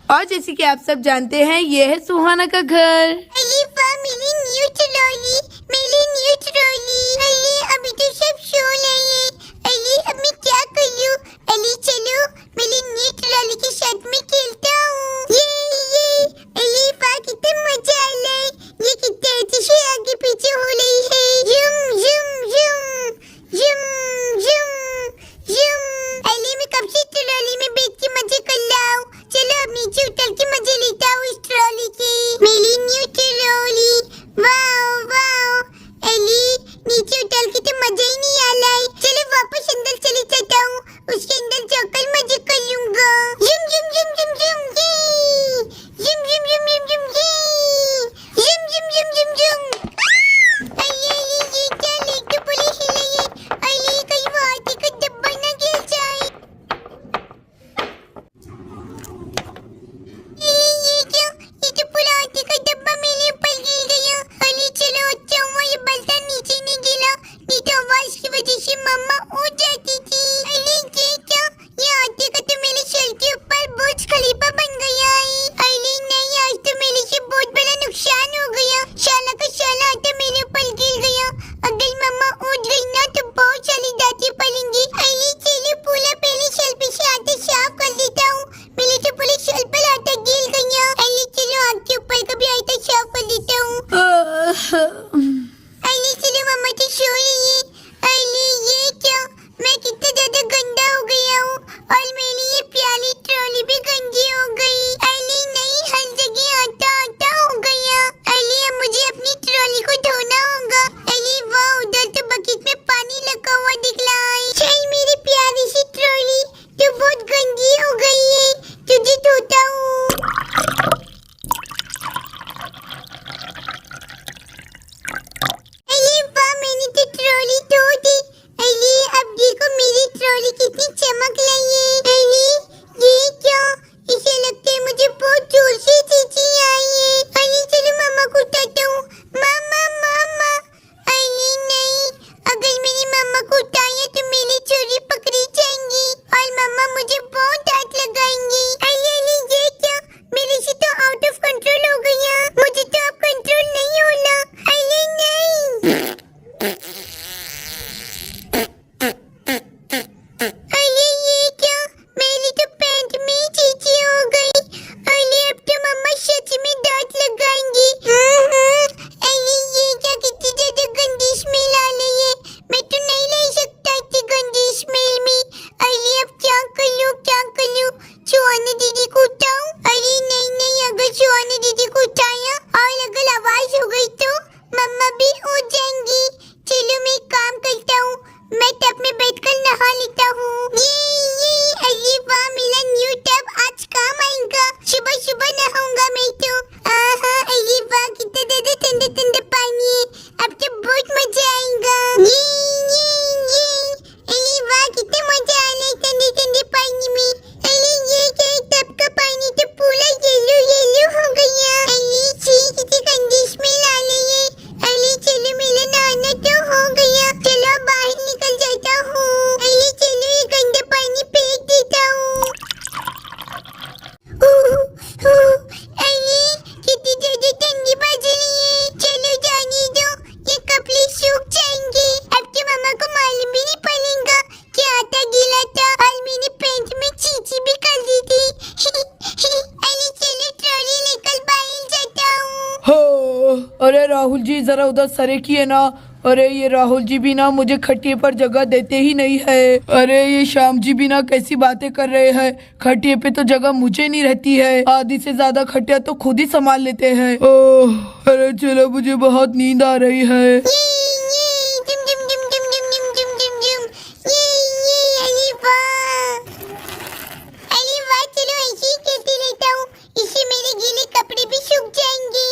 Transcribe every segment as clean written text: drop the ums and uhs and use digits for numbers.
और जैसे कि आप सब जानते हैं ये है सुहाना का घर। मेरी न्यू ट्रॉली, मेरी न्यू ट्रॉली। अरे अभी तो सब सो रहे हैं। अरे अब मैं क्या करूं? अरे चलो मेरी न्यू ट्रॉली के साथ में खेलता हूँ। ये अरे वाह कितना मजा आ रहा है। ये कितने अच्छे से आगे पीछे हो रही है। जुम जुम जुम जुम जुम जुम। अरे मैं कब से ट्रॉली में बैठ के मजे कर रहा हूँ। चलो अब नीचे उतर के मजे लेता हूँ इस ट्रॉली के। मेरी new trolley, wow wow. Ali नीचे उतर के तो मजा ही नहीं आ रहा है। चलो वापस अंदर चले जाता हूँ, उसके अंदर जाकर मजे कर लूंगा। जुम जुम जुम जुम जुम जुम जुम जुम जुम जुम जुम जुम जुम जुम जुम। अरे ये क्या लेके पुलिस हिलाई है। अरे कहीं वो हाथी का डब्बा ना गिर जाए। ये क्यों? ये तो पूरा हाथी का डब्बा मेरे ऊपर गिर गया। अरे चलो अच्छा हुआ ये बल्टा नीचे नहीं गिरा, नहीं तो आवाज की वजह से मम्मा उठ जाती थी। अरे ये क्या? ये हाथी का तो मेरे सर के ऊपर बुर्ज खलीफा बन गया है। अरे नहीं, आज तो मेरे से बहुत बड़ा नुकसान हो गया। शाला का शाला हाथी मेरे ऊपर गिर गया। अगर मम्मा उठ गई ना तो बहुत सारी डांटें पड़ेंगी। अरे चलो पूरा पहले शल्पी से हाथी साफ कर देता हूँ। मेरे तो पूरे शल पर आटा गिर गया। अरे चलो आग के ऊपर का भी आटा साफ कर देता हूँ। अरे चलो मम्मा तो सो रही है। अरे ये क्या? मैं कितना ज्यादा गंदा हो गया हूँ और मेरी ये प्यारी ट्रॉली भी गंदी हो गई। अरे नहीं, हर जगह आटा आटा हो गया। अरे अब मुझे अपनी ट्रॉली को धोना होगा। अरे वाह, उधर तो बकेट में पानी लगा हुआ दिख रहा है। शायद मेरी प्यारी सी ट्रॉली तो बहुत गंदी हो गई है, तुझे धोता हूँ। अरे वाह, मैंने तो ट्रॉली धो दी। अरे अब देखो मेरी ट्रॉली कितनी चमक रही है। अरे ये क्या? इसे लगता है मुझे बहुत जोर से चींची आई है। अरे चलो मामा को उठाता हूँ। मामा मामा। अरे नहीं, अगर मेरी मामा को उठाया तो मेरी चोरी पकड़ी जाएंगी और मामा मुझे बहुत डांट लगाएंगी। अरे ये क्या? मेरे से तो आउट ऑफ कंट्रोल हो गया। मुझे तो अब कंट्रोल नहीं होना। अरे नहीं। अरे ये क्या? मेरी तो पैंट में चींची हो गई। अरे अब तो मम्मा सच में डांट लगाएंगी। अरे ये क्या? कितनी ज्यादा गंदी स्मेल आ रही है। मैं तो नहीं रह सकता इतनी गंदी स्मेल में। अरे अब क्या करूं क्या करूं? सुहाना दीदी को उठाऊं? अरे नहीं नहीं, अगर सुहाना दीदी को उठाया और अगर आवाज हो गई तो मम्मा भी उठ जाएंगी। चलो मैं एक काम करता हूँ, मैं टब में बैठकर नहा लेता हूँ। ये अरे वाह, मेरा न्यू टब आज काम आएगा। सुबह सुबह नहाऊंगा मैं तो। अरे वाह, कितना ज्यादा ठंडा ठंडा पानी है। अब तो बहुत मजा आएगा। अरे वाह, कितना मजा आ रहा है ठंडे ठंडे पानी में। अरे ये क्या? टब का पानी तो पूरा येलो येलो हो गया। अरे छी, कितनी गंदी स्मेल आ रही है। अरे चलो मेरा नहाना तो हो गया। चलो बाहर निकल जाता हूँ। अरे चलो ये गंदा पानी फेंक देता हूँ। अरे कितनी ज्यादा ठंडी बज रही है। चलो जाने दो, ये कपड़े सूख जाएंगे। अब तो मामा को मालूम भी नहीं पड़ेगा कि आटा गीला था और मैंने पैंट में चींची भी कर दी थी। अरे चलो ट्रॉली लेकर बाहर जाता हूँ। हो, अरे राहुल जी जरा उधर सरेकिए ना। अरे ये राहुल जी भी ना मुझे खटिए पर जगह देते ही नहीं है। अरे ये श्याम जी भी ना कैसी बातें कर रहे हैं। खटिए पे तो जगह मुझे नहीं रहती है, आधी से ज्यादा खटिया तो खुद ही संभाल लेते हैं। ओह, अरे चलो मुझे बहुत नींद आ रही है। जुम जुम जुम जुम जुम जुम जुम जुम जुम। अरे वाह। अरे वाह, चलो ऐसे ही खेलते रहता हूँ, इससे मेरे गीले कपड़े भी सूख जाएंगे।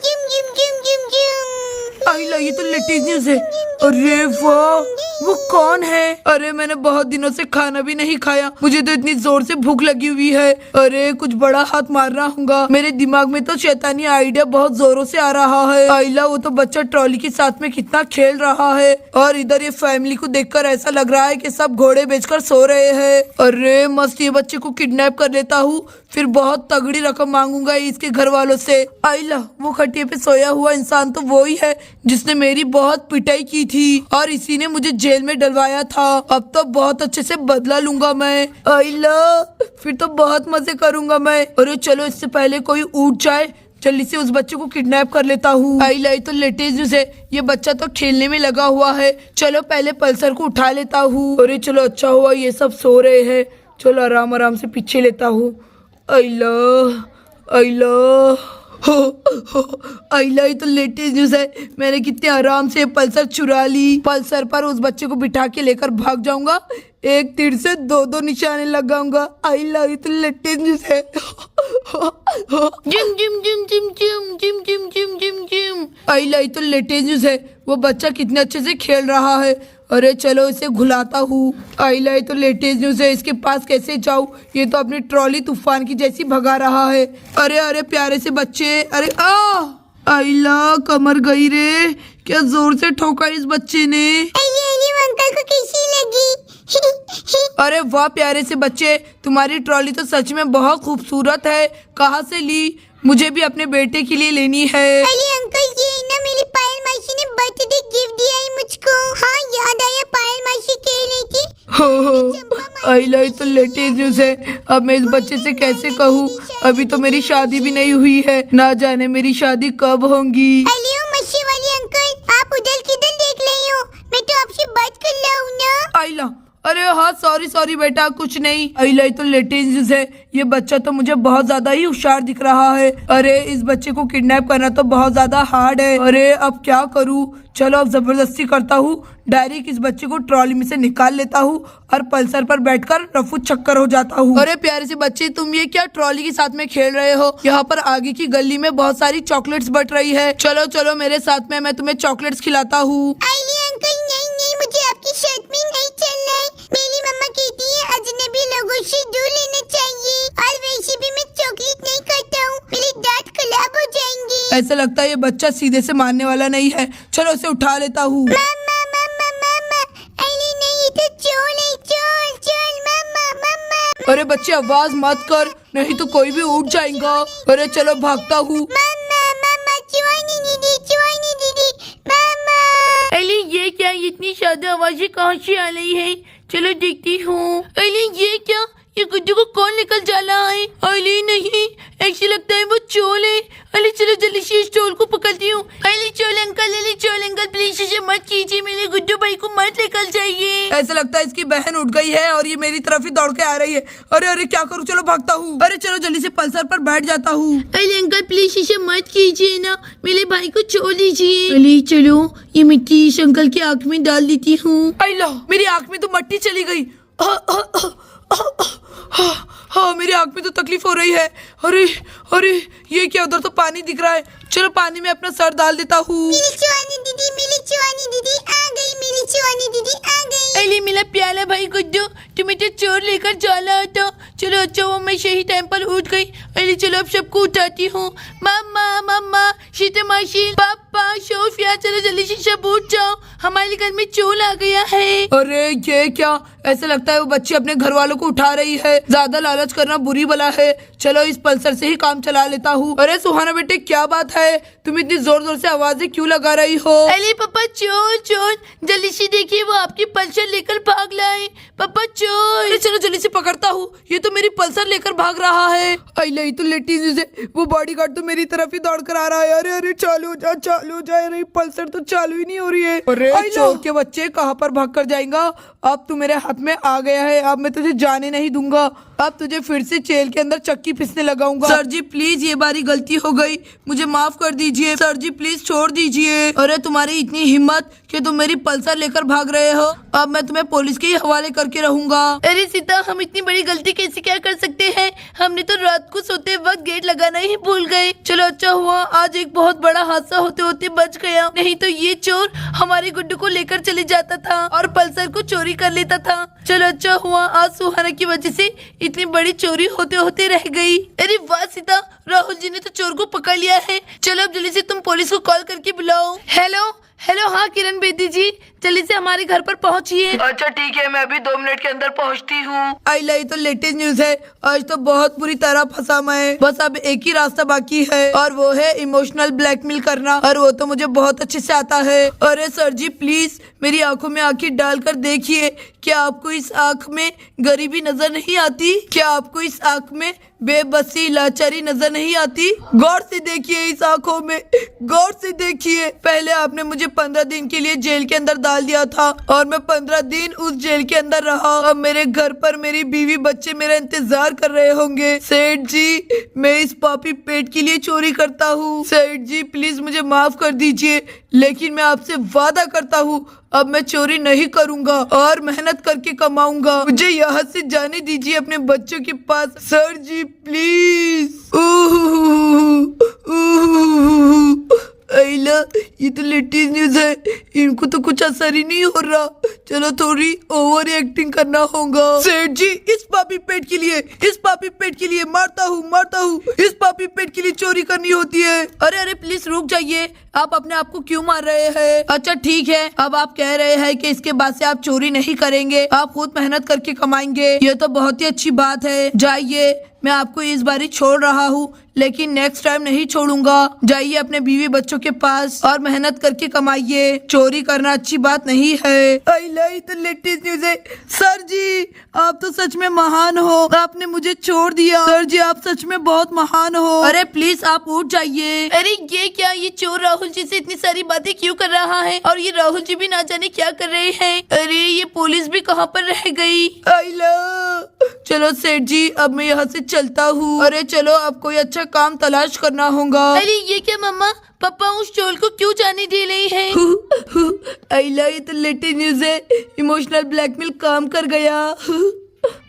जुम जुम जुम जुम जुम। आई ला, ये तो लेटेस्ट न्यूज़ है। अरे वाह, वो कौन है? अरे मैंने बहुत दिनों से खाना भी नहीं खाया, मुझे तो इतनी जोर से भूख लगी हुई है। अरे कुछ बड़ा हाथ मारना होगा। मेरे दिमाग में तो शैतानी आइडिया बहुत जोरों से आ रहा है। आइला वो तो बच्चा ट्रॉली के साथ में कितना खेल रहा है और इधर ये फैमिली को देखकर ऐसा लग रहा है कि सब घोड़े बेचकर सो रहे हैं। अरे मस्त, ये बच्चे को किडनैप कर लेता हूँ, फिर बहुत तगड़ी रकम मांगूंगा इसके घर वालों से। आइला वो खटिया पे सोया हुआ इंसान तो वो ही है जिसने मेरी बहुत पिटाई की थी और इसी ने मुझे जेल में डलवाया था। अब तो बहुत अच्छे से बदला लूंगा मैं। आइला फिर तो बहुत मजे करूंगा मैं। अरे चलो इससे पहले कोई उठ जाए, जल्दी से उस बच्चे को किडनैप कर लेता हूँ। आइला तो लेटेस्ट न्यूज़ है, ये बच्चा तो खेलने में लगा हुआ है। चलो पहले पल्सर को उठा लेता हूँ। अरे चलो अच्छा हुआ ये सब सो रहे हैं, चलो आराम आराम से पीछे लेता हूँ। आइला आइला ये तो लेटेस्ट न्यूज़ है, मैंने कितने आराम से पल्सर चुरा ली। पल्सर पर उस बच्चे को बिठा के लेकर भाग जाऊंगा, एक तीर से दो निशाने लगाऊंगा। आइला ये तो लेटेस्ट न्यूज़ है। Gym gym gym gym gym gym gym gym gym gym. आइला ये तो लेटेस्ट न्यूज़ है, वो बच्चा कितने अच्छे से खेल रहा है। अरे चलो इसे घुलाता हूँ। आइला ये तो लेटेस्ट न्यूज़ है, इसके पास कैसे जाऊँ? ये तो अपनी ट्रॉली तूफान की जैसी भगा रहा है। अरे अरे प्यारे से बच्चे, अरे आइला कमर गई रे, क्या जोर से ठोका इस बच्चे ने। अरे अंकल को कैसी लगी? अरे वाह प्यारे से बच्चे, तुम्हारी ट्रॉली तो सच में बहुत खूबसूरत है, कहाँ से ली? मुझे भी अपने बेटे के लिए लेनी है। अरे अंकल ये ना मेरी पायल मासी ने बर्थडे गिफ्ट दिया है मुझको। हाँ याद आया, पायल मासी खेल रही थी। आइला तो लेटेस्ट न्यूज़ है, अब मैं इस बच्चे से कैसे कहूँ? अभी तो मेरी शादी भी नहीं हुई है, ना जाने मेरी शादी कब होगी। हेलो मच्छी वाले अंकल, आप उधर किधर देख रहे हो? मैं तो आपसे बात कर रहा हूँ ना। आइला अरे हाँ सॉरी बेटा, कुछ नहीं। आइला तो लेटेस्ट न्यूज़ है, ये बच्चा तो मुझे बहुत ज्यादा ही होशियार दिख रहा है। अरे इस बच्चे को किडनैप करना तो बहुत ज्यादा हार्ड है। अरे अब क्या करूँ? चलो अब जबरदस्ती करता हूँ, डायरेक्ट इस बच्चे को ट्रॉली में से निकाल लेता हूँ और पल्सर पर बैठकर रफू चक्कर हो जाता हूँ। अरे प्यारे से बच्चे, तुम ये क्या ट्रॉली के साथ में खेल रहे हो? यहाँ पर आगे की गली में बहुत सारी चॉकलेट्स बट रही है, चलो चलो मेरे साथ में, मैं तुम्हें चॉकलेट्स खिलाता हूँ। अंकल नहीं, मुझे आपकी शर्ट में नहीं चलना है। मेरी मम्मा कहती है अजनबी लोगों से दूर लेना चाहिए, और वैसे भी मैं चॉकलेट नहीं खाता हूँ, मेरे दांत खराब हो जाएंगे। ऐसा लगता है ये बच्चा सीधे से मानने वाला नहीं है, चलो इसे उठा लेता हूँ। मम्मा अरे नहीं, ये तो चोर है, चोर मम्मा। अरे बच्चे आवाज मत कर, नहीं तो कोई भी उठ जाएगा। अरे चलो भागता हूँ। चोरनी दीदी मम्मा। अरे ये क्या, इतनी ज्यादा आवाजें कहाँ से आ रही है? चलो देखती हूँ। अरे ये क्या, ये गुड्डू को कौन लेकर जा रहा है? अरे नहीं, ऐसे लगता है वो चोर है। अरे चलो जल्दी से इस चोर को पकड़ती हूँ। अरे चोर अंकल प्लीज इसे मत कीजिए, मेरे गुड्डू भाई को मत लेकर जाइए। ऐसा लगता है इसकी बहन उठ गई है और ये मेरी तरफ ही दौड़ के आ रही है। अरे अरे क्या करूँ, चलो भागता हूँ। अरे चलो जल्दी से पल्सर पर बैठ जाता हूँ। अरे अंकल प्लीज इसे मत कीजिए ना, मेरे भाई को छोड़ दीजिए। अरे चलो ये मिट्टी इस अंकल की आँख में डाल देती हूँ। अल्लाह, मेरी आँख में तो मिट्टी चली गई। हाँ मेरी आँख में तो तकलीफ हो रही है। अरे अरे ये क्या, उधर तो पानी दिख रहा है, चलो पानी में अपना सर डाल देता हूँ। मेरी चुआनी दीदी आ गई, मेरी चुआनी दीदी आ गई। अरे मेरा प्याला भाई गुड्डू, तुम्हें तो चोर लेकर जा रहा था। चलो अच्छा वो मैं सही टाइम पर उठ गई। अरे चलो अब सबको उठाती हूँ। मम्मा शीता मासी, पापा, सोफिया, चलो जल्दी से सब उठ जाओ, हमारे घर में चोर आ गया है। अरे ये क्या, ऐसा लगता है वो बच्ची अपने घर वालों को उठा रही है। ज्यादा लालच करना बुरी बला है, चलो इस पल्सर से ही काम चला लेता हूँ। अरे सुहाना बेटे क्या बात है, तुम इतनी जोर जोर से आवाजें क्यों लगा रही हो? अरे पापा चोर, जल्दी से देखिए वो आपकी पल्सर लेकर भाग लाए। पापा चोर। चलो जल्दी से पकड़ता हूँ, ये तो मेरी पल्सर लेकर भाग रहा है। अरे ये तो लेटी से वो बॉडीगार्ड तो मेरी तरफ ही दौड़ कर आ रहा है। अरे अरे चालू हो जा, अरे पल्सर तो चालू ही नहीं हो रही है। अरे चोर के बच्चे कहाँ पर भाग कर जाएगा? अब तू मेरे हाथ में आ गया है, अब मैं तुझे जाने नहीं दूंगा, अब तुझे फिर से जेल के अंदर चक्की पीसने लगाऊंगा। सर जी प्लीज, ये बारी गलती हो गई, मुझे माफ कर दीजिए। सर जी प्लीज छोड़ दीजिए। अरे तुम्हारी इतनी हिम्मत कि तुम मेरी पल्सर लेकर भाग रहे हो, अब मैं तुम्हें पुलिस के ही हवाले करके रहूंगा। अरे सीता, हम इतनी बड़ी गलती कैसे क्या कर सकते हैं? हमने तो रात को सोते सोते वक्त गेट लगाना ही भूल गए। चलो अच्छा हुआ आज एक बहुत बड़ा हादसा होते होते बच गया, नहीं तो ये चोर हमारे गुड्डू को लेकर चले जाता था और पल्सर को चोरी कर लेता था। चलो अच्छा हुआ आज सुहाना की वजह से इतनी बड़ी चोरी होते होते रह गई। अरे वाह सीता, राहुल जी ने तो चोर को पकड़ लिया है। चलो अब जल्दी से तुम पुलिस को कॉल करके बुलाओ। हेलो हेलो, हाँ किरण बेदी जी, जल्दी से हमारे घर पर पहुंचिए। अच्छा ठीक है, मैं अभी 2 मिनट के अंदर पहुंचती हूँ। आई लाई तो लेटेस्ट न्यूज है, आज तो बहुत बुरी तरह फंसा मैं। बस अब एक ही रास्ता बाकी है और वो है इमोशनल ब्लैकमेल करना, और वो तो मुझे बहुत अच्छे से आता है। अरे सर जी प्लीज मेरी आंखों में आंखें डालकर देखिए, क्या आपको इस आंख में गरीबी नजर नहीं आती? क्या आपको इस आंख में बेबसी लाचारी नजर नहीं आती? गौर से देखिए इस आंखों में, गौर से देखिए। पहले आपने मुझे 15 दिन के लिए जेल के अंदर डाल दिया था और मैं 15 दिन उस जेल के अंदर रहा। अब मेरे घर पर मेरी बीवी बच्चे मेरा इंतजार कर रहे होंगे। सेठ जी मैं इस पापी पेट के लिए चोरी करता हूँ। सेठ जी प्लीज मुझे माफ कर दीजिए, लेकिन मैं आपसे वादा करता हूँ अब मैं चोरी नहीं करूंगा और मेहनत करके कमाऊंगा। मुझे यहाँ से जाने दीजिए अपने बच्चों के पास। Sir ji please. आइला ये तो लेटेस्ट न्यूज है, इनको तो कुछ असर ही नहीं हो रहा। चलो थोड़ी ओवर एक्टिंग करना होगा। सेठ जी इस पापी पेट के लिए, इस पापी पेट के लिए मारता हूँ, इस पापी पेट के लिए चोरी करनी होती है। अरे अरे प्लीज रुक जाइए, आप अपने आप को क्यों मार रहे हैं? अच्छा ठीक है, अब आप कह रहे हैं कि इसके बाद से आप चोरी नहीं करेंगे, आप खुद मेहनत करके कमाएंगे। ये तो बहुत ही अच्छी बात है। जाइए, मैं आपको इस बारी छोड़ रहा हूँ, लेकिन नेक्स्ट टाइम नहीं छोड़ूंगा। जाइए अपने बीवी बच्चों के पास और मेहनत करके कमाइए। चोरी करना अच्छी बात नहीं है। तो लेटेस्ट न्यूज है। सर जी आप तो सच में महान हो, आपने मुझे छोड़ दिया। सर जी आप सच में बहुत महान हो। अरे प्लीज आप उठ जाइए। अरे ये क्या, ये चोर राहुल जी से इतनी सारी बातें क्यों कर रहा है? और ये राहुल जी भी ना जाने क्या कर रहे हैं। अरे ये पुलिस भी कहाँ पर रह गई? चलो सेठ जी अब मैं यहाँ से चलता हूँ। अरे चलो अब कोई अच्छा काम तलाश करना होगा। अरे ये क्या मम्मा, पापा उस चोर को क्यों जाने दे रहे हैं? आइला ये तो लेटेस्ट न्यूज है, इमोशनल ब्लैकमेल काम कर गया।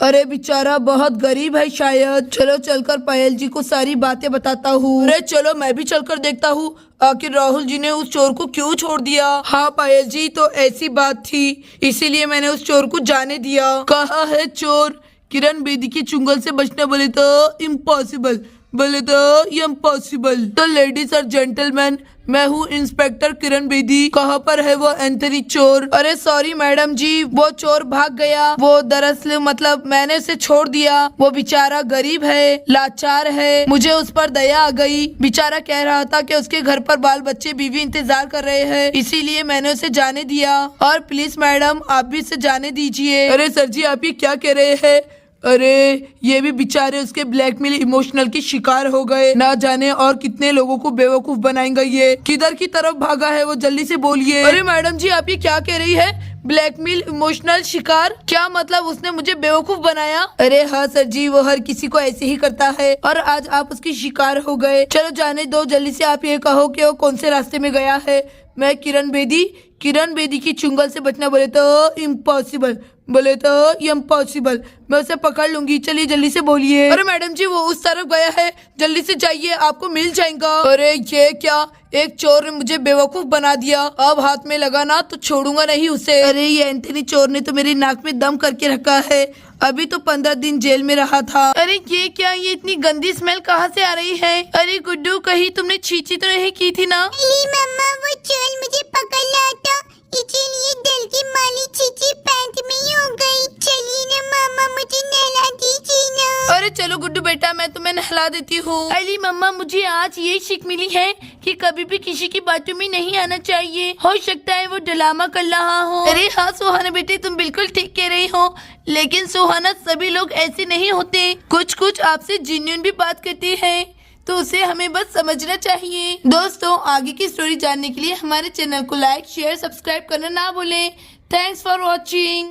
अरे बेचारा बहुत गरीब है शायद। चलो चलकर पायल जी को सारी बातें बताता हूँ। अरे चलो मैं भी चलकर देखता हूँ आखिर राहुल जी ने उस चोर को क्यों छोड़ दिया। हाँ पायल जी तो ऐसी बात थी, इसीलिए मैंने उस चोर को जाने दिया। कहाँ है चोर? किरण बेदी की चुंगल से बचना बोले तो इम्पॉसिबल, बोले तो इम्पॉसिबल। तो लेडीज और जेंटलमैन, मैं हूँ इंस्पेक्टर किरण बेदी। कहाँ पर है वो एंथनी चोर? अरे सॉरी मैडम जी, वो चोर भाग गया। वो दरअसल मतलब मैंने उसे छोड़ दिया। वो बेचारा गरीब है, लाचार है, मुझे उस पर दया आ गई। बेचारा कह रहा था कि उसके घर पर बाल बच्चे बीवी इंतजार कर रहे हैं, इसीलिए मैंने उसे जाने दिया। और प्लीज मैडम आप भी उसे जाने दीजिए। अरे सर जी आप ये क्या कह रहे हैं? अरे ये भी बेचारे उसके ब्लैकमेल इमोशनल की शिकार हो गए। ना जाने और कितने लोगों को बेवकूफ बनाएंगा। ये किधर की तरफ भागा है वो, जल्दी से बोलिए। अरे मैडम जी आप ये क्या कह रही है? ब्लैकमेल इमोशनल शिकार? क्या मतलब उसने मुझे बेवकूफ बनाया? अरे हाँ सर जी, वो हर किसी को ऐसे ही करता है और आज आप उसकी शिकार हो गए। चलो जाने दो, जल्दी से आप ये कहो कि वो कौन से रास्ते में गया है। मैं किरण बेदी की चुंगल से बचना बोले तो इम्पॉसिबल, बोले तो इम्पॉसिबल। मैं उसे पकड़ लूंगी, चलिए जल्दी से बोलिए। अरे मैडम जी वो उस तरफ गया है, जल्दी से जाइए आपको मिल जाएगा। अरे ये क्या, एक चोर ने मुझे बेवकूफ बना दिया। अब हाथ में लगा ना तो छोड़ूंगा नहीं उसे। अरे ये एंथनी चोर ने तो मेरी नाक में दम करके रखा है, अभी तो 15 दिन जेल में रहा था। अरे ये क्या, ये इतनी गंदी स्मेल कहाँ से आ रही है? अरे गुड्डू कहीं तुमने छींची तो नहीं की थी ना? मम्मा वो चोर मुझे पकड़ लाया था, इसीलिए दिल की माली छींची पैंट में ही हो गई। चलिए ना मामा मुझे नहला दीजिए ना। अरे चलो गुड्डू बेटा मैं तुम्हें नहला देती हूँ। अली मम्मा मुझे आज ये सीख मिली है कि कभी भी किसी की बातों में नहीं आना चाहिए, हो सकता है वो ड्रामा कर रहा हो। अरे हाँ सुहाना बेटे तुम बिल्कुल ठीक कह रही हो, लेकिन सुहाना सभी लोग ऐसे नहीं होते, कुछ आपसे जेन्युइन भी बात करते हैं, तो उसे हमें बस समझना चाहिए। दोस्तों आगे की स्टोरी जानने के लिए हमारे चैनल को लाइक शेयर सब्सक्राइब करना ना भूलें। Thanks for watching.